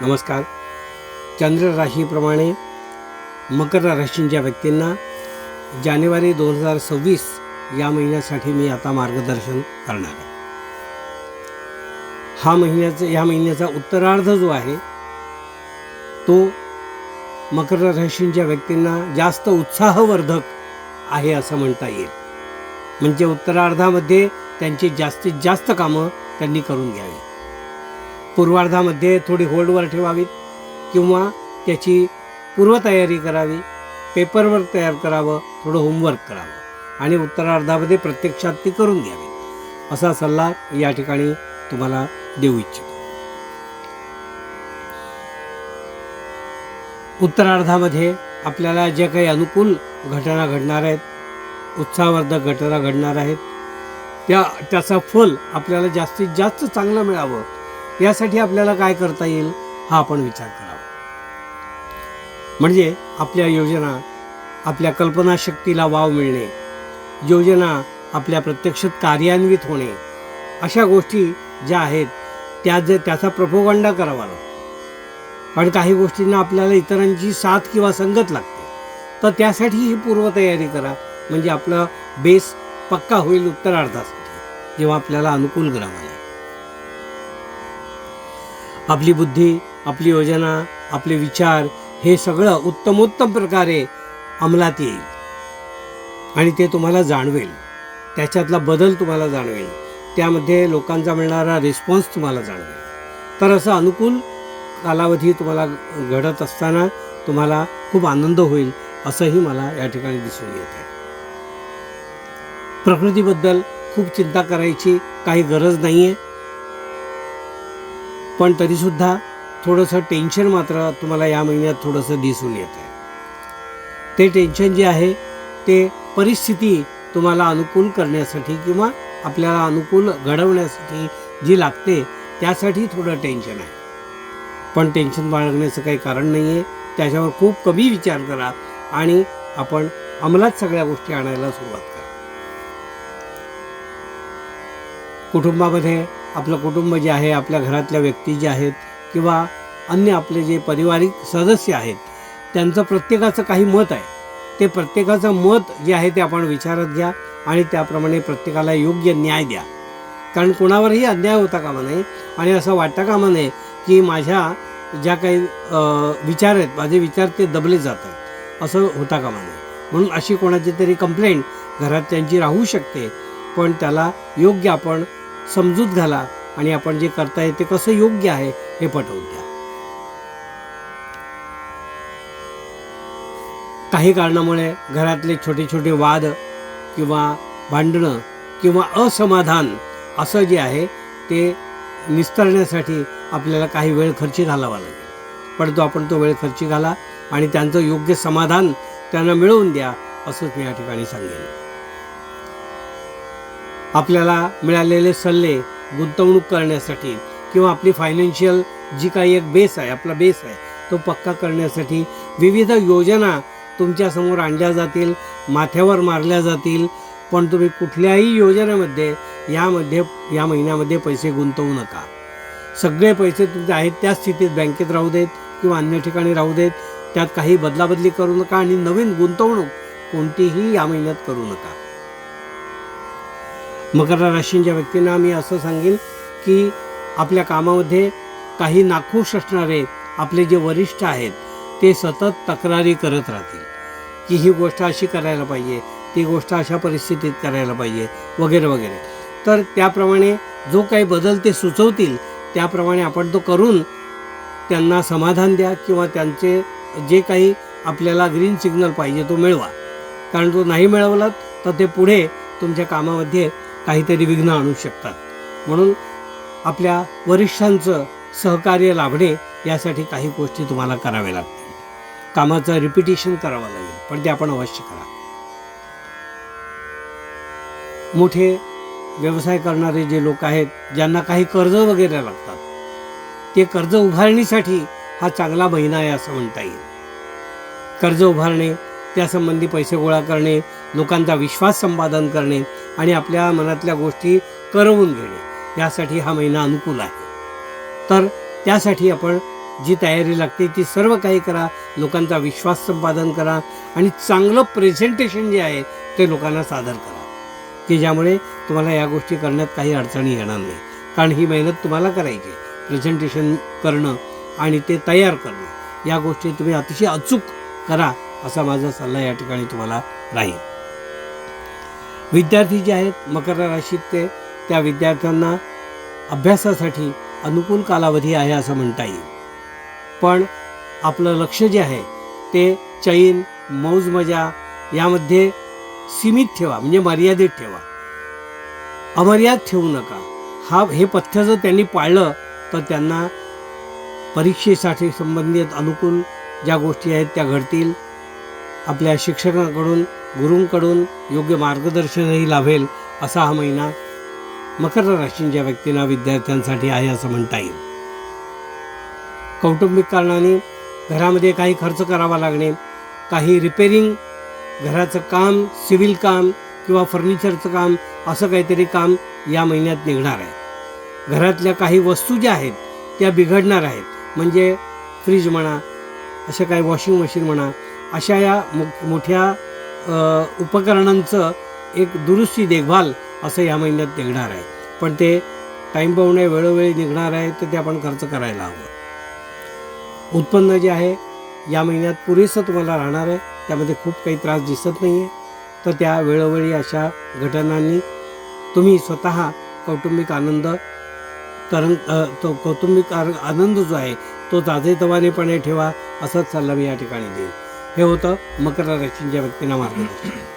नमस्कार. चंद्र राशीप्रमाणे मकर राशींच्या व्यक्तींना जानेवारी 2026 या महिन्यासाठी मी आता मार्गदर्शन करणार आहे. ह्या महिन्याचा उत्तरार्ध जो आहे तो मकर राशींच्या व्यक्तींना जास्त उत्साहवर्धक आहे असं म्हणता येईल. म्हणजे उत्तरार्धामध्ये त्यांची जास्तीत जास्त कामं त्यांनी करून घ्यावी. पूर्वार्धामध्ये थोडी होल्डवर ठेवावीत किंवा त्याची पूर्वतयारी करावी, पेपरवर्क तयार करावं, थोडं होमवर्क करावं आणि उत्तरार्धामध्ये प्रत्यक्षात ती करून घ्यावी असा सल्ला या ठिकाणी तुम्हाला देऊ इच्छितो. उत्तरार्धामध्ये आपल्याला जे काही अनुकूल घटना घडणार आहेत, उत्साहवर्धक घटना घडणार आहेत, त्याचा फल आपल्याला जास्तीत जास्त चांगलं मिळावं यासाठी आपल्याला काय करता येईल हा आपण विचार करावा. म्हणजे आपल्या योजना, आपल्या कल्पनाशक्तीला वाव मिळणे, योजना आपल्या प्रत्यक्षात कार्यान्वित होणे, अशा गोष्टी ज्या आहेत त्याचा प्रोपोगंडा करावा लागतो. कारण काही गोष्टींना आपल्याला इतरांची साथ किंवा संगत लागते. तर त्यासाठी ही पूर्वतयारी करा, म्हणजे आपला बेस पक्का होईल उत्तरार्धासाठी जेव्हा आपल्याला अनुकूल ग्रह आहे. आपली बुद्धी, आपली योजना, आपले विचार हे सगळं उत्तमोत्तम प्रकारे अंमलात येईल आणि ते तुम्हाला जाणवेल, त्याच्यातला बदल तुम्हाला जाणवेल, त्यामध्ये लोकांचा मिळणारा रिस्पॉन्स तुम्हाला जाणवेल. तर असं अनुकूल कालावधी तुम्हाला घडत असताना तुम्हाला खूप आनंद होईल असंही मला या ठिकाणी दिसून येत आहे. प्रकृतीबद्दल खूप चिंता करायची काही गरज नाही आहे, पण तरीसुद्धा थोडंसं टेन्शन मात्र तुम्हाला या महिन्यात थोडंसं दिसून येत आहे. ते टेन्शन जे आहे ते परिस्थिती तुम्हाला अनुकूल करण्यासाठी किंवा आपल्याला अनुकूल घडवण्यासाठी जी लागते त्यासाठी थोडं टेन्शन आहे. पण टेन्शन बाळगण्याचं काही कारण नाही आहे. त्याच्यावर खूप कमी विचार करा आणि आपण अंमलात सगळ्या गोष्टी आणायला सुरुवात करा. कुटुंबामध्ये आपलं कुटुंब जे आहे, आपल्या घरातल्या व्यक्ती जे आहेत किंवा अन्य आपले जे पारिवारिक सदस्य आहेत त्यांचं प्रत्येकाचं काही मत आहे. ते प्रत्येकाचं मत जे आहे ते आपण विचारात घ्या आणि त्याप्रमाणे प्रत्येकाला योग्य न्याय द्या. कारण कोणावरही अन्याय होता कामा नये आणि असं वाटता कामा नये की माझ्या ज्या काही विचार आहेत, माझे विचार ते दबले जातात, असं होता कामा नये. म्हणून अशी कोणाची तरी कंप्लेंट घरात त्यांची राहू शकते, पण त्याला योग्य आपण समजूत घाला आणि आपण जे करताय ते कसं योग्य आहे हे पटवून द्या. काही कारणामुळे घरातले छोटे छोटे वाद किंवा भांडणं किंवा असमाधान असं जे आहे ते निस्तरण्यासाठी आपल्याला काही वेळ खर्ची घालावा लागेल. पण आपण तो वेळ खर्ची घाला आणि त्यांचं योग्य समाधान त्यांना मिळवून द्या असंच मी या ठिकाणी सांगेन. आपल्याला मिळालेले सल्ले गुंतवणूक करण्यासाठी किंवा आपली फायनान्शियल जी काही एक बेस आहे, आपला बेस आहे तो पक्का करण्यासाठी विविध योजना तुमच्यासमोर आणल्या जातील, माथ्यावर मारल्या जातील. पण तुम्ही कुठल्याही योजनेमध्ये या महिन्यामध्ये पैसे गुंतवू नका. सगळे पैसे तुमचे आहेत त्या स्थितीत बँकेत राहू देत किंवा अन्य ठिकाणी राहू देत, त्यात काही बदलाबदली करू नका आणि नवीन गुंतवणूक कोणतीही या महिन्यात करू नका. मकर राशींच्या व्यक्तींना मी असं सांगेन की आपल्या कामामध्ये काही नाखुश असणारे आपले जे वरिष्ठ आहेत ते सतत तक्रारी करत राहतील की ही गोष्ट अशी करायला पाहिजे, ती गोष्ट अशा परिस्थितीत करायला पाहिजे वगैरे वगैरे. तर त्याप्रमाणे जो काही बदल ते सुचवतील त्याप्रमाणे आपण तो करून त्यांना समाधान द्या किंवा त्यांचे जे काही आपल्याला ग्रीन सिग्नल पाहिजे तो मिळवा. कारण तो नाही मिळवलात तर ते पुढे तुमच्या कामामध्ये काहीतरी विघ्न आणू शकतात. म्हणून आपल्या वरिष्ठांचं सहकार्य लाभणे यासाठी काही गोष्टी तुम्हाला कराव्या लागतील. कामाचं रिपिटेशन करावं लागेल, पण ते आपण अवश्य करा. मोठे व्यवसाय करणारे जे लोक आहेत, ज्यांना काही कर्ज वगैरे लागतात, ते कर्ज उभारणीसाठी हा चांगला महिना आहे असं म्हणता येईल. कर्ज उभारणे, त्यासंबंधी पैसे गोळा करणे, लोकांचा विश्वास संपादन करणे आणि आपल्या मनातल्या गोष्टी करवून घेणे यासाठी हा महिना अनुकूल आहे. तर त्यासाठी आपण जी तयारी लागते ती सर्व काही करा, लोकांचा विश्वास संपादन करा आणि चांगलं प्रेझेंटेशन जे आहे ते लोकांना सादर करा, की ज्यामुळे तुम्हाला या गोष्टी करण्यात काही अडचणी येणार नाही. कारण ही मेहनत तुम्हाला करायची आहे. प्रेझेंटेशन करणं आणि ते तयार करणं या गोष्टी तुम्ही अतिशय अचूक करा असा माझा सल्ला या ठिकाणी तुम्हाला राहील. विद्यार्थी जे आहेत मकर राशीत त्या विद्यार्थ्यांना अभ्यासासाठी अनुकूल कालावधी आहे असं म्हणता येईल. पण आपलं लक्ष जे आहे ते चैन मौज मजा यामध्ये सीमित ठेवा, म्हणजे मर्यादित ठेवा, अमर्याद ठेवू नका. हे पथ्य जर त्यांनी पाळलं तर त्यांना परीक्षेसाठी संबंधित अनुकूल ज्या गोष्टी आहेत त्या घडतील. आपल्या शिक्षकांकडून गुरूंकडून योग्य मार्गदर्शनही लाभेल असा हा महिना मकर राशीच्या व्यक्तींना विद्यार्थ्यांसाठी आहे असं म्हणता येईल. कौटुंबिक कारणाने घरामध्ये काही खर्च करावा लागणे, काही रिपेरिंग, घराचं काम, सिव्हिल काम किंवा फर्निचरचं काम असं काहीतरी काम या महिन्यात निघणार आहे. घरातल्या काही वस्तू ज्या आहेत त्या बिघडणार आहेत, म्हणजे फ्रीज म्हणा, अशा काही वॉशिंग मशीन म्हणा, अशा या मोठ्या उपकरणांचं एक दुरुस्ती देखभाल असं या महिन्यात निघणार आहे. पण ते टाईम पाहून वेळोवेळी निघणार आहे तर ते आपण खर्च करायला हवं. उत्पन्न जे आहे या महिन्यात पुरेसं तुम्हाला राहणार आहे, त्यामध्ये खूप काही त्रास दिसत नाही आहे. तर त्या वेळोवेळी अशा घटनांनी तुम्ही स्वतः कौटुंबिक आनंद तो कौटुंबिक आनंद जो आहे तो ताजेतवानेपणे ठेवा असाच सल्ला मी या ठिकाणी देईन. हे होतं मकर राशीच्या व्यक्तींना मार्गदर्शन.